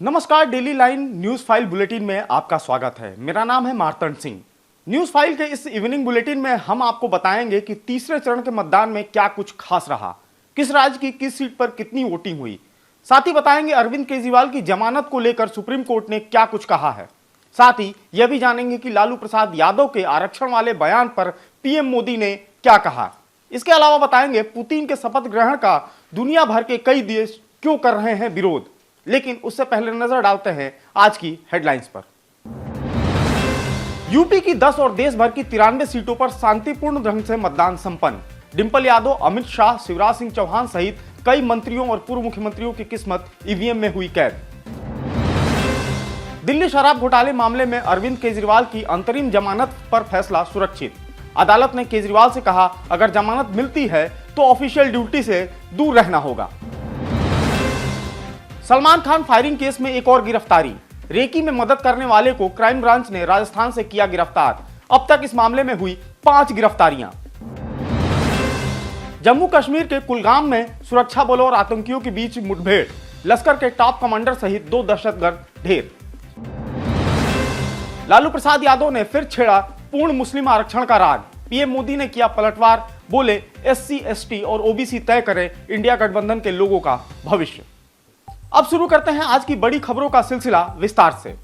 नमस्कार, daily line news file bulletin में आपका स्वागत है। मेरा नाम है मार्तंड सिंह। न्यूज फाइल के इस इवनिंग बुलेटिन में हम आपको बताएंगे कि तीसरे चरण के मतदान में क्या कुछ खास रहा, किस राज्य की किस सीट पर कितनी वोटिंग हुई। साथ ही बताएंगे अरविंद केजरीवाल की जमानत को लेकर सुप्रीम कोर्ट ने क्या कुछ कहा है। साथ ही यह भी जानेंगे कि लालू प्रसाद यादव के आरक्षण वाले बयान पर पीएम मोदी ने क्या कहा। इसके अलावा बताएंगे पुतिन के शपथ ग्रहण का दुनिया भर के कई देश क्यों कर रहे हैं विरोध। लेकिन उससे पहले नजर डालते हैं आज की हेडलाइंस पर। यूपी की 10 और देश भर की 93 सीटों पर शांतिपूर्ण ढंग से मतदान संपन्न। डिंपल यादव, अमित शाह, शिवराज सिंह चौहान सहित कई मंत्रियों और पूर्व मुख्यमंत्रियों की किस्मत ईवीएम में हुई कैद। दिल्ली शराब घोटाले मामले में अरविंद केजरीवाल की अंतरिम जमानत पर फैसला सुरक्षित। अदालत ने केजरीवाल से कहा, अगर जमानत मिलती है तो ऑफिशियल ड्यूटी से दूर रहना होगा। सलमान खान फायरिंग केस में एक और गिरफ्तारी। रेकी में मदद करने वाले को क्राइम ब्रांच ने राजस्थान से किया गिरफ्तार। अब तक इस मामले में हुई 5 गिरफ्तारियां। जम्मू कश्मीर के कुलगाम में सुरक्षा बलों और आतंकियों के बीच मुठभेड़। लश्कर के टॉप कमांडर सहित 2 दहशतगर्द ढेर। लालू प्रसाद यादव ने फिर छेड़ा पूर्ण मुस्लिम आरक्षण का राग। पीएम मोदी ने किया पलटवार, बोले एससी, एसटी और ओबीसी तय करें इंडिया गठबंधन के लोगों का भविष्य। अब शुरू करते हैं आज की बड़ी खबरों का सिलसिला विस्तार से।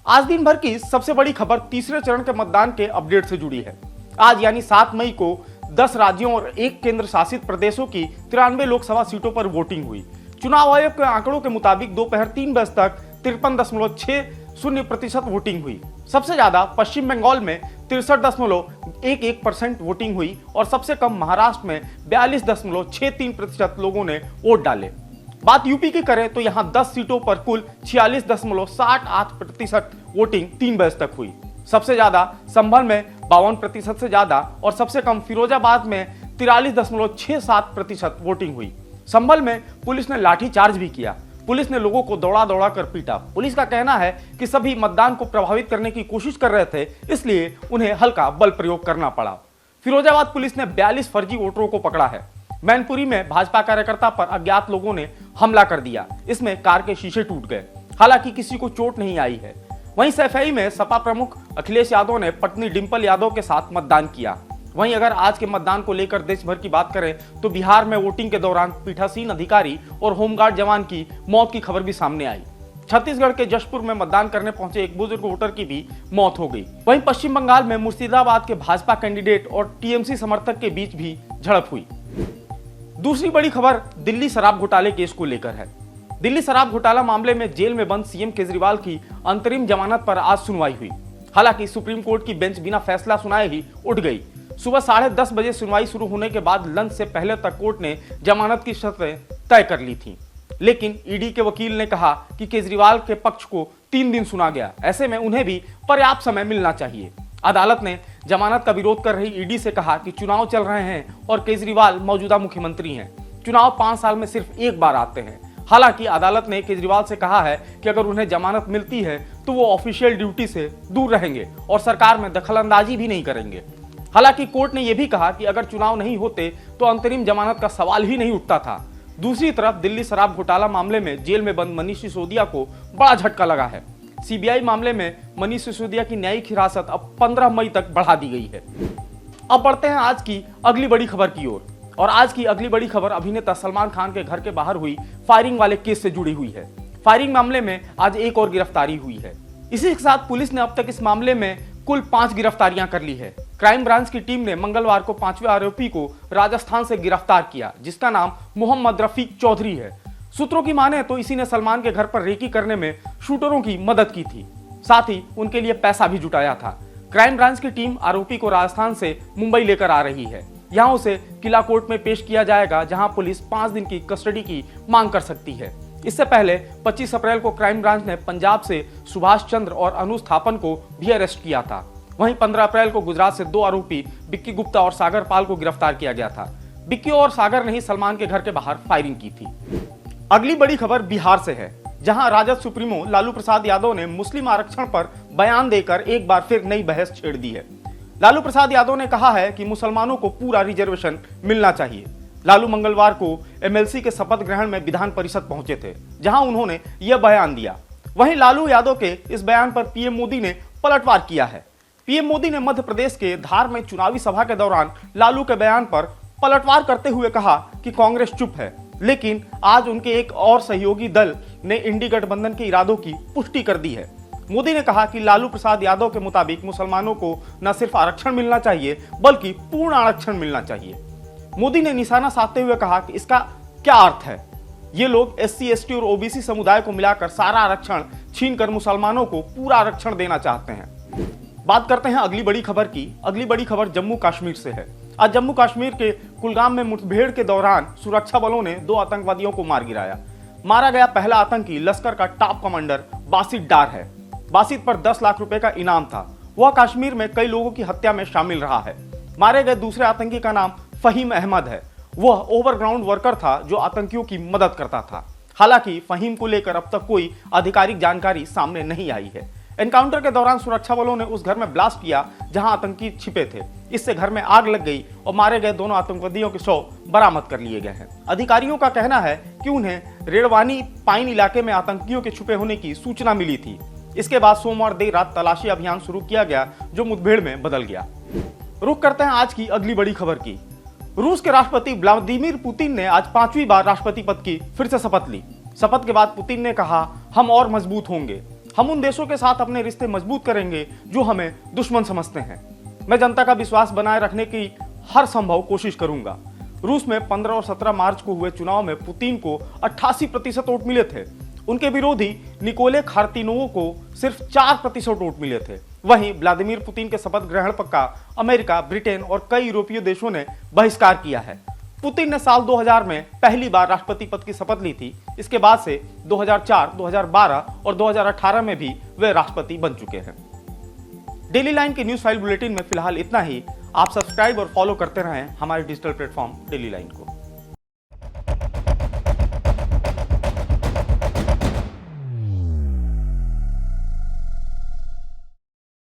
आज दिन भर की सबसे बड़ी खबर तीसरे चरण के मतदान के अपडेट से जुड़ी है। आज यानी 7 मई को 10 राज्यों और 1 केंद्र शासित प्रदेशों की 93 लोकसभा सीटों पर वोटिंग हुई। चुनाव आयोग के आंकड़ों के मुताबिक दोपहर 3 बजे तक 53.60% वोटिंग हुई। सबसे ज्यादा पश्चिम बंगाल में 63.11% वोटिंग हुई और सबसे कम महाराष्ट्र में 42.63% लोगों ने वोट डाले। बात यूपी की करें तो यहां 10 सीटों पर कुल 46.68% वोटिंग 3 बजे तक हुई। सबसे ज्यादा संभल में 52% से ज्यादा और सबसे कम फिरोजाबाद में 43.67% वोटिंग हुई। संभल में पुलिस ने लाठीचार्ज भी किया। पुलिस ने लोगों को दौड़ा दौड़ा कर पीटा। पुलिस का कहना है कि सभी मतदान को प्रभावित करने की कोशिश कर रहे थे, इसलिए उन्हें हल्का बल प्रयोग करना पड़ा। फिरोजाबाद पुलिस ने 42 फर्जी वोटरों को पकड़ा है। मैनपुरी में भाजपा कार्यकर्ता पर अज्ञात लोगों ने हमला कर दिया। इसमें कार के शीशे टूट गए। हालांकि किसी को चोट नहीं आई है। वहीं सैफई में सपा प्रमुख अखिलेश यादव ने पत्नी डिंपल यादव के साथ मतदान किया। वहीं अगर आज के मतदान को लेकर देश भर की बात करें तो बिहार में वोटिंग के दौरान पीठासीन अधिकारी और होमगार्ड जवान की मौत की खबर भी सामने आई। छत्तीसगढ़ के जशपुर में मतदान करने पहुंचे एक बुजुर्ग वोटर की भी मौत हो गई। वहीं पश्चिम बंगाल में मुर्शिदाबाद के भाजपा कैंडिडेट और टीएमसी समर्थक के बीच भी झड़प हुई। दूसरी बड़ी खबर दिल्ली शराब घोटाले केस को लेकर है। दिल्ली शराब घोटाला मामले में जेल में बंद सीएम केजरीवाल की अंतरिम जमानत पर आज सुनवाई हुई। हालांकि सुप्रीम कोर्ट की बेंच बिना फैसला सुनाए ही उठ गई। सुबह 10:30 बजे सुनवाई शुरू होने के बाद लंच से पहले तक कोर्ट ने जमानत की शर्तें तय कर ली थी। लेकिन ईडी के वकील ने कहा कि केजरीवाल के पक्ष को 3 दिन सुना गया, ऐसे में उन्हें भी पर्याप्त समय मिलना चाहिए। अदालत ने जमानत का विरोध कर रही ईडी से कहा कि चुनाव चल रहे हैं और केजरीवाल मौजूदा मुख्यमंत्री हैं। चुनाव 5 साल में सिर्फ एक बार आते हैं। हालांकि अदालत ने केजरीवाल से कहा है कि अगर उन्हें जमानत मिलती है तो वो ऑफिशियल ड्यूटी से दूर रहेंगे और सरकार में दखलंदाजी भी नहीं करेंगे। हालांकि कोर्ट ने यह भी कहा कि अगर चुनाव नहीं होते तो अंतरिम जमानत का सवाल ही नहीं उठता था। दूसरी तरफ दिल्ली शराब घोटाला मामले में जेल में बंद मनीष सिसोदिया को बड़ा झटका लगा है। सीबीआई मामले में मनीष सिसोदिया की न्यायिक हिरासत अब 15 मई तक बढ़ा दी गई है। अब बढ़ते हैं आज की अगली बड़ी खबर की ओर। और आज की अगली बड़ी खबर अभिनेता सलमान खान के घर के बाहर हुई फायरिंग वाले केस से जुड़ी हुई है। फायरिंग मामले में आज एक और गिरफ्तारी हुई है। इसी के साथ पुलिस ने अब तक इस मामले में कुल 5 गिरफ्तारियां कर ली है। क्राइम ब्रांच की टीम ने मंगलवार को 5वें आरोपी को राजस्थान से गिरफ्तार किया, जिसका नाम मोहम्मद रफीक चौधरी है। सूत्रों की माने तो इसी ने सलमान के घर पर रेकी करने में शूटरों की मदद की थी, साथ ही उनके लिए पैसा भी जुटाया था। क्राइम ब्रांच की टीम आरोपी को राजस्थान से मुंबई लेकर आ रही है। यहां उसे किला कोर्ट में पेश किया जाएगा, जहां पुलिस 5 दिन की कस्टडी की मांग कर सकती है। इससे पहले 25 अप्रैल को क्राइम ब्रांच ने पंजाब से सुभाष चंद्र और अनुज थापन को भी अरेस्ट किया था। वहीं 15 अप्रैल को गुजरात से 2 आरोपी विक्की गुप्ता और सागर पाल को गिरफ्तार किया गया था। विक्की और सागर ने ही सलमान के घर के बाहर फायरिंग की थी। अगली बड़ी खबर बिहार से है, जहां राजद सुप्रीमो लालू प्रसाद यादव ने मुस्लिम आरक्षण पर बयान देकर एक बार फिर नई बहस छेड़ दी है। लालू प्रसाद यादव ने कहा है कि मुसलमानों को पूरा रिजर्वेशन मिलना चाहिए। लालू मंगलवार को एमएलसी के शपथ ग्रहण में विधान परिषद पहुंचे थे, जहां उन्होंने यह बयान दिया। वहीं लालू यादव के इस बयान पर पीएम मोदी ने पलटवार किया है। पीएम मोदी ने मध्य प्रदेश के धार में चुनावी सभा के दौरान लालू के बयान पर पलटवार करते हुए कहा कि कांग्रेस चुप है, लेकिन आज उनके एक और सहयोगी दल ने इंडी गठबंधन के इरादों की पुष्टि कर दी है। मोदी ने कहा कि लालू प्रसाद यादव के मुताबिक मुसलमानों को न सिर्फ आरक्षण मिलना चाहिए बल्कि पूर्ण आरक्षण मिलना चाहिए। मोदी ने निशाना साधते हुए कहा कि इसका क्या अर्थ है, ये लोग एससी, एसटी और ओबीसी समुदाय को मिलाकर सारा आरक्षण छीनकर मुसलमानों को पूरा आरक्षण देना चाहते हैं। बात करते हैं अगली बड़ी खबर की। अगली बड़ी खबर जम्मू कश्मीर से है। आज जम्मू कश्मीर के कुलगाम में मुठभेड़ के दौरान सुरक्षा बलों ने 2 आतंकवादियों को मार गिराया। मारा गया पहला आतंकी लश्कर का टॉप कमांडर बासित डार है। बासित पर 10 लाख रुपए का इनाम था। वह कश्मीर में कई लोगों की हत्या में शामिल रहा है। मारे गए दूसरे आतंकी का नाम फहीम अहमद है। वह ओवरग्राउंड वर्कर था जो आतंकियों की मदद करता था। हालांकि फहीम को लेकर अब तक कोई आधिकारिक जानकारी सामने नहीं आई है। एनकाउंटर के दौरान सुरक्षा बलों ने उस घर में ब्लास्ट किया जहां आतंकी छिपे थे। इससे घर में आग लग गई और मारे गए दोनों आतंकवादियों के शव बरामद कर लिए गए हैं। अधिकारियों का कहना है कि उन्हें रेडवानी पाइन इलाके में आतंकियों के छुपे होने की सूचना मिली थी। इसके बाद सोमवार देर रात तलाशी अभियान शुरू किया गया जो मुठभेड़ में बदल गया। रुख करते हैं आज की अगली बड़ी खबर की। रूस के राष्ट्रपति व्लादिमीर पुतिन ने आज 5वीं बार राष्ट्रपति पद की फिर से शपथ ली। शपथ के बाद पुतिन ने कहा, हम और मजबूत होंगे। हम उन देशों के साथ अपने रिश्ते मजबूत करेंगे जो हमें दुश्मन समझते हैं। मैं जनता का विश्वास बनाए रखने की हर संभव कोशिश करूंगा। रूस में 15 और 17 मार्च को हुए चुनाव में पुतिन को 88% वोट मिले थे। उनके विरोधी निकोले खार्तिनोव को सिर्फ 4% वोट मिले थे। वहीं व्लादिमीर पुतिन के शपथ ग्रहण का अमेरिका, ब्रिटेन और कई यूरोपीय देशों ने बहिष्कार किया है। पुतिन ने साल 2000 में पहली बार राष्ट्रपति पद की शपथ ली थी। इसके बाद से 2004, 2012 और 2018 में भी वे राष्ट्रपति बन चुके हैं। डेली लाइन के न्यूज फाइल बुलेटिन में फिलहाल इतना ही। आप सब्सक्राइब और फॉलो करते रहें हमारे डिजिटल प्लेटफॉर्म डेली लाइन को।